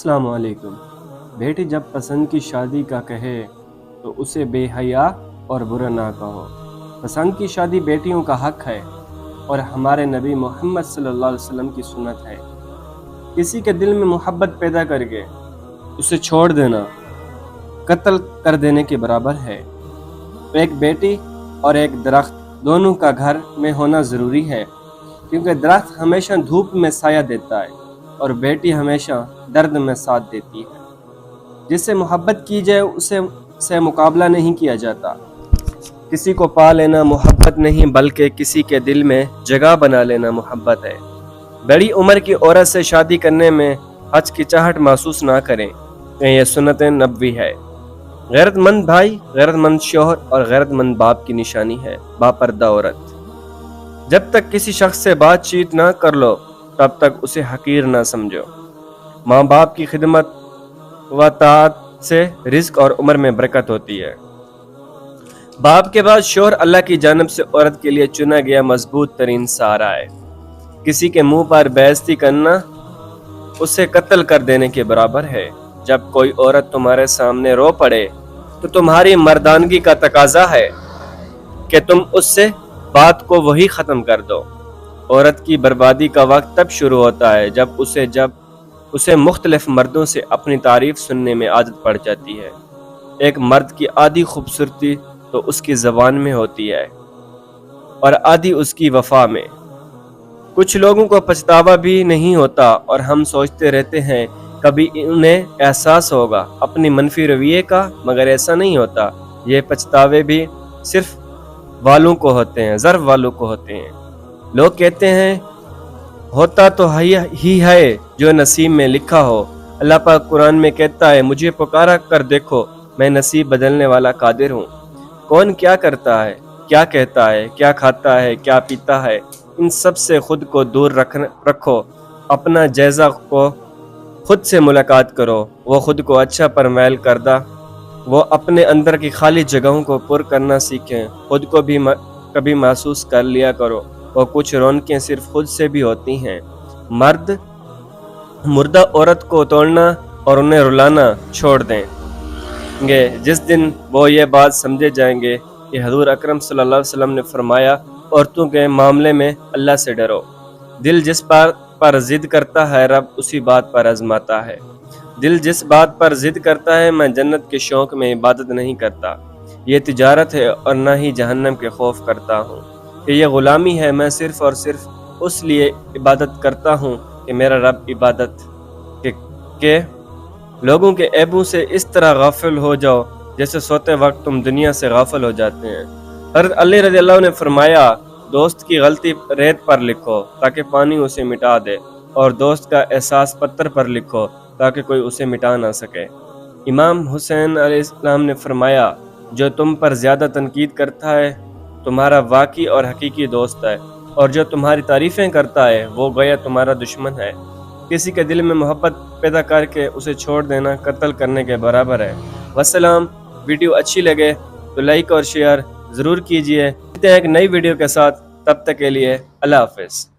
अस्सलाम वालेकुम। बेटी जब पसंद की शादी का कहे तो उसे बेहया और बुरा ना कहो। पसंद की शादी बेटियों का हक है और हमारे नबी मोहम्मद सल्लल्लाहु अलैहि वसल्लम की सुन्नत है। किसी के दिल में मोहब्बत पैदा करके उसे छोड़ देना कत्ल कर देने के बराबर है। एक बेटी और एक दरख्त दोनों का घर में होना ज़रूरी है, क्योंकि दरख्त हमेशा धूप में साया देता है और बेटी हमेशा दर्द में साथ देती है। जिससे मोहब्बत की जाए उसे से मुकाबला नहीं किया जाता। किसी को पा लेना मोहब्बत नहीं, बल्कि किसी के दिल में जगह बना लेना मोहब्बत है। बड़ी उम्र की औरत से शादी करने में हिचकिचाहट महसूस ना करें, यह सुन्नत नबवी है। गैरतमंद भाई, गैरतमंद शौहर और गैरतमंद बाप की निशानी है बापर्दा औरत। जब तक किसी शख्स से बातचीत ना कर लो तब तक उसे हकीर ना समझो। माँ बाप की खिदमत व ताअत से रिज्क और उम्र में बरकत होती है। बाप के बाद शौहर अल्लाह की जानिब से औरत के लिए चुना गया मजबूत तरीन सहारा है। किसी के मुंह पर बेइज्जती करना उसे कत्ल कर देने के बराबर है। जब कोई औरत तुम्हारे सामने रो पड़े तो तुम्हारी मर्दानगी का तकाजा है कि तुम उससे बात को वही खत्म कर दो। औरत की बर्बादी का वक्त तब शुरू होता है जब उसे मुख्तलिफ मर्दों से अपनी तारीफ सुनने में आदत पड़ जाती है। एक मर्द की आधी खूबसूरती तो उसकी ज़बान में होती है और आधी उसकी वफा में। कुछ लोगों को पछतावा भी नहीं होता और हम सोचते रहते हैं कभी उन्हें एहसास होगा अपनी मनफी रवैये का, मगर ऐसा नहीं होता। ये पछतावे भी सिर्फ वालों को होते हैं, ज़र्फ वालों को होते हैं। लोग कहते हैं होता तो ही है जो नसीब में लिखा हो। अल्लाह पाक कुरान में कहता है, मुझे पुकारा कर देखो, मैं नसीब बदलने वाला कादिर हूँ। कौन क्या करता है, क्या कहता है, क्या खाता है, क्या पीता है, इन सब से खुद को दूर रखो। अपना जायज़ा को खुद से मुलाकात करो। वो खुद को अच्छा परमैल करदा, वो अपने अंदर की खाली जगहों को पुर करना सीखें। खुद को भी कभी महसूस कर लिया करो। और कुछ रौनकें सिर्फ खुद से भी होती हैं। मर्द मुर्दा औरत को तोड़ना और उन्हें रुलाना छोड़ देंगे जिस दिन वो ये बात समझे जाएंगे कि हजूर अकरम सल्लल्लाहु अलैहि वसल्लम ने फरमाया, औरतों के मामले में अल्लाह से डरो। दिल जिस बात पर जिद करता है रब उसी बात पर आजमाता है। दिल जिस बात पर जिद करता है, मैं जन्नत के शौक में इबादत नहीं करता, ये तिजारत है और न ही जहन्नम के खौफ करता हूँ। कि ये गुलामी है, मैं सिर्फ और सिर्फ उस लिए इबादत करता हूँ कि मेरा रब इबादत के लोगों के ऐबों से इस तरह गाफिल हो जाओ जैसे सोते वक्त तुम दुनिया से गाफिल हो जाते हैं। हज़रत अली रज़ियल्लाहु ने फरमाया, दोस्त की गलती रेत पर लिखो ताकि पानी उसे मिटा दे, और दोस्त का एहसास पत्थर पर लिखो ताकि कोई उसे मिटा ना सके। इमाम हुसैन अलैहिस्सलाम ने फरमाया, जो तुम पर ज़्यादा तनकीद करता है तुम्हारा वाकई और हकीकी दोस्त है, और जो तुम्हारी तारीफ़ें करता है वो गोया तुम्हारा दुश्मन है। किसी के दिल में मोहब्बत पैदा करके उसे छोड़ देना कत्ल करने के बराबर है। वस्सलाम। वीडियो अच्छी लगे तो लाइक और शेयर ज़रूर कीजिए। मिलते हैं एक नई वीडियो के साथ, तब तक के लिए अल्लाह हाफ़िज़।